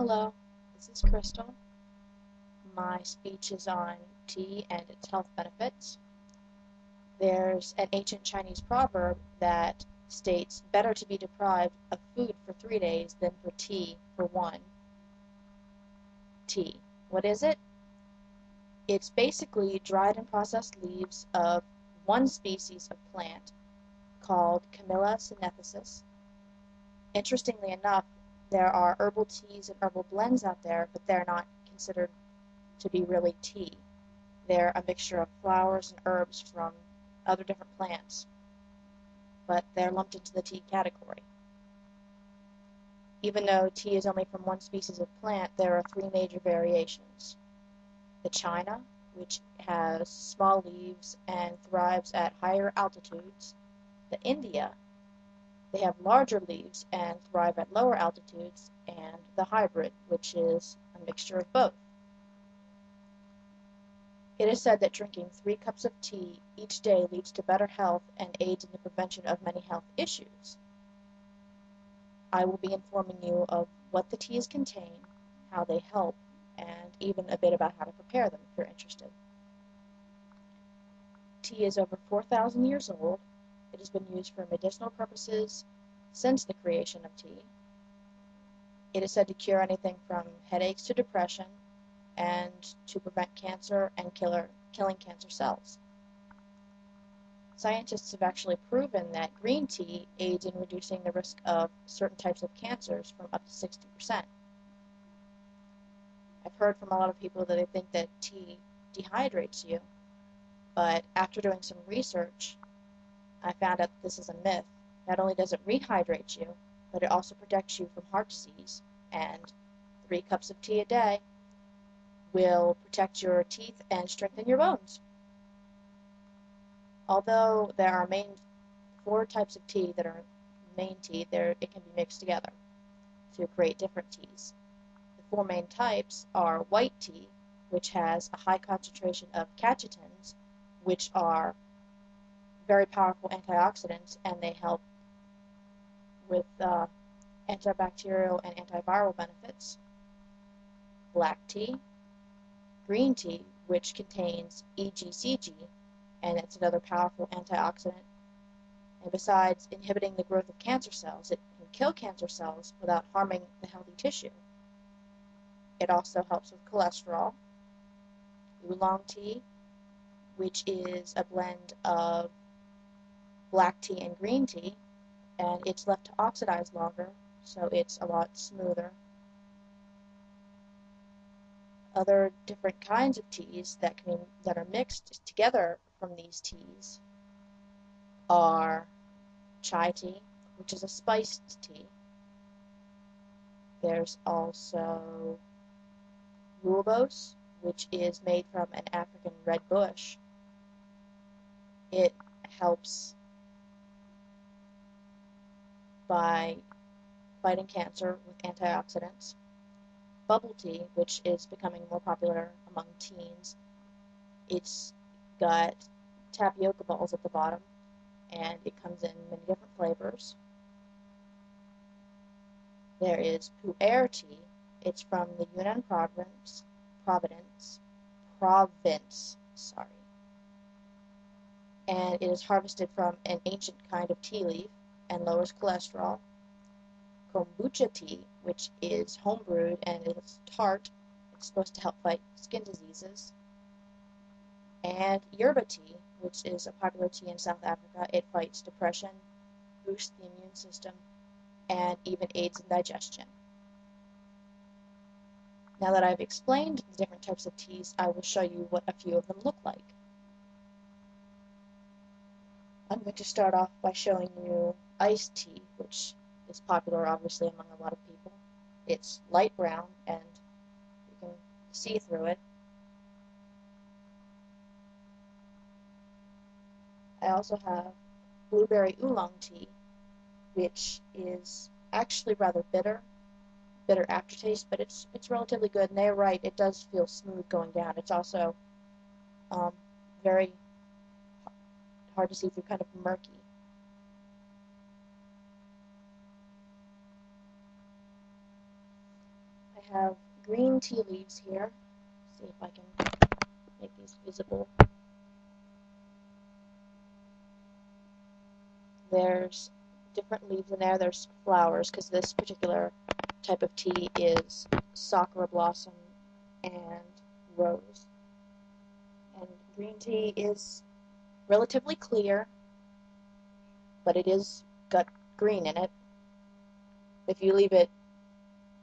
Hello, this is Crystal. My speech is on tea and its health benefits. There's an ancient Chinese proverb that states, better to be deprived of food for 3 days than for tea for one. Tea. What is it? It's basically dried and processed leaves of one species of plant called Camellia sinensis. Interestingly enough, there are herbal teas and herbal blends out there, but they're not considered to be really tea. They're a mixture of flowers and herbs from other different plants, but they're lumped into the tea category. Even though tea is only from one species of plant, there are three major variations. The China, which has small leaves and thrives at higher altitudes. The India, they have larger leaves and thrive at lower altitudes, and the hybrid, which is a mixture of both. It is said that drinking 3 cups of tea each day leads to better health and aids in the prevention of many health issues. I will be informing you of what the teas contain, how they help, and even a bit about how to prepare them if you're interested. Tea is over 4,000 years old. It has been used for medicinal purposes since the creation of tea. It is said to cure anything from headaches to depression and to prevent cancer and killing cancer cells. Scientists have actually proven that green tea aids in reducing the risk of certain types of cancers from up to 60%. I've heard from a lot of people that they think that tea dehydrates you, but after doing some research, I found out this is a myth. Not only does it rehydrate you, but it also protects you from heart disease, and 3 cups of tea a day will protect your teeth and strengthen your bones. Although there are 4 types of tea that are main tea, it can be mixed together to create different teas. The 4 main types are white tea, which has a high concentration of catechins, which are very powerful antioxidants, and they help with antibacterial and antiviral benefits. Black tea, green tea, which contains EGCG, and it's another powerful antioxidant. And besides inhibiting the growth of cancer cells, it can kill cancer cells without harming the healthy tissue. It also helps with cholesterol. Oolong tea, which is a blend of black tea and green tea, and it's left to oxidize longer, so it's a lot smoother. Other different kinds of teas that are mixed together from these teas are chai tea, which is a spiced tea. There's also rooibos, which is made from an African red bush. It helps by fighting cancer with antioxidants. Bubble tea, which is becoming more popular among teens. It's got tapioca balls at the bottom, and it comes in many different flavors. There is pu'er tea. It's from the Yunnan province, and it is harvested from an ancient kind of tea leaf and lowers cholesterol. Kombucha tea, which is homebrewed and it's tart. It's supposed to help fight skin diseases. And yerba tea, which is a popular tea in South Africa. It fights depression, boosts the immune system, and even aids in digestion. Now that I've explained the different types of teas, I will show you what a few of them look like. I'm going to start off by showing you iced tea, which is popular obviously among a lot of people. It's light brown and you can see through it. I also have blueberry oolong tea, which is actually rather bitter aftertaste, but it's relatively good, and they're right, it does feel smooth going down. It's also very hard to see through, kind of murky. I have green tea leaves here. See if I can make these visible. There's different leaves in there. There's flowers, because this particular type of tea is sakura blossom and rose. And green tea is relatively clear, but it is got green in it. If you leave it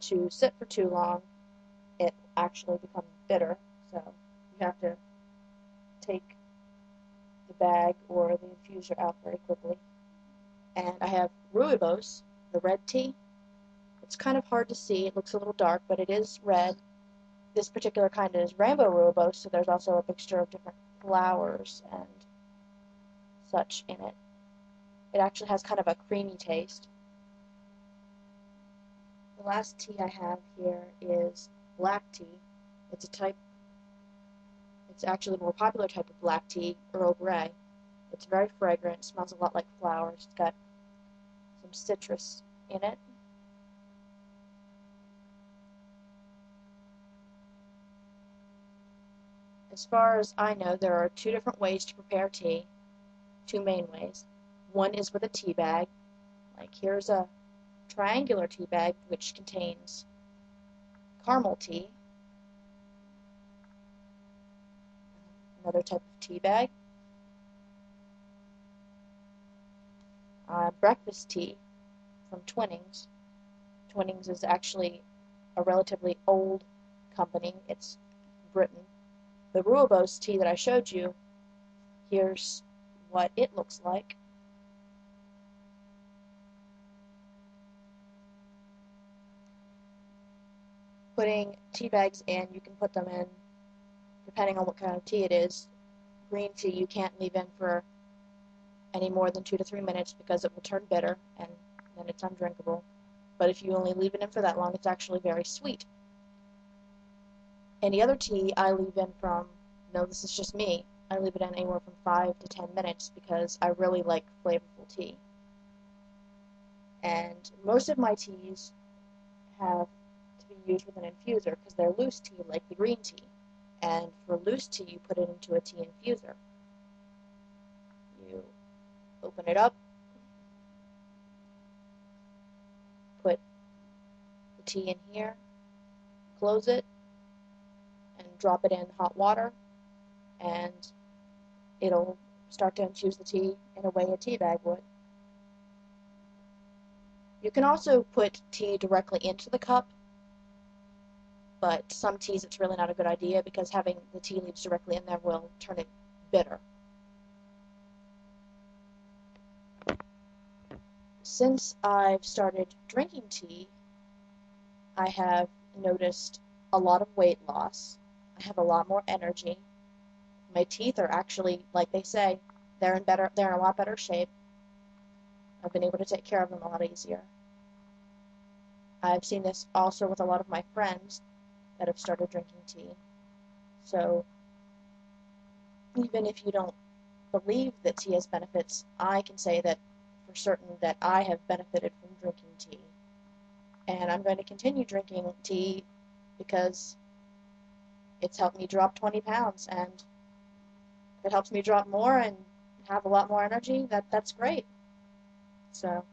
to sit for too long, it actually becomes bitter, so you have to take the bag or the infuser out very quickly. And I have rooibos, the red tea. It's kind of hard to see. It looks a little dark, but it is red. This particular kind is rainbow rooibos, so there's also a mixture of different flowers and such in it. It actually has kind of a creamy taste. The last tea I have here is black tea. It's actually a more popular type of black tea, Earl Grey. It's very fragrant, smells a lot like flowers. It's got some citrus in it. As far as I know, there are 2 different ways to prepare tea, 2 main ways. One is with a tea bag. Like here's a triangular tea bag which contains caramel tea, another type of tea bag, breakfast tea from Twinings. Twinings is actually a relatively old company. It's Britain. The rooibos tea that I showed you, here's what it looks like. Putting tea bags in, you can put them in depending on what kind of tea it is. Green tea you can't leave in for any more than 2 to 3 minutes because it will turn bitter and then it's undrinkable. But if you only leave it in for that long, it's actually very sweet. Any other tea I leave in from, no, this is just me, I leave it in anywhere from 5 to 10 minutes because I really like flavorful tea. And most of my teas have to be used with an infuser because they're loose tea like the green tea. And for loose tea, you put it into a tea infuser. You open it up, put the tea in here, close it, and drop it in hot water, and it'll start to infuse the tea in a way a tea bag would. You can also put tea directly into the cup, but some teas it's really not a good idea because having the tea leaves directly in there will turn it bitter. Since I've started drinking tea, I have noticed a lot of weight loss. I have a lot more energy. My teeth are actually, like they say, they're in a lot better shape. I've been able to take care of them a lot easier. I've seen this also with a lot of my friends that have started drinking tea. So even if you don't believe that tea has benefits, I can say that for certain that I have benefited from drinking tea. And I'm going to continue drinking tea because it's helped me drop 20 pounds. And if it helps me drop more and have a lot more energy, that's great. So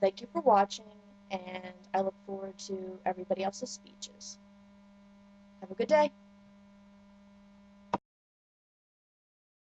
thank you for watching, and I look forward to everybody else's speeches. Have a good day.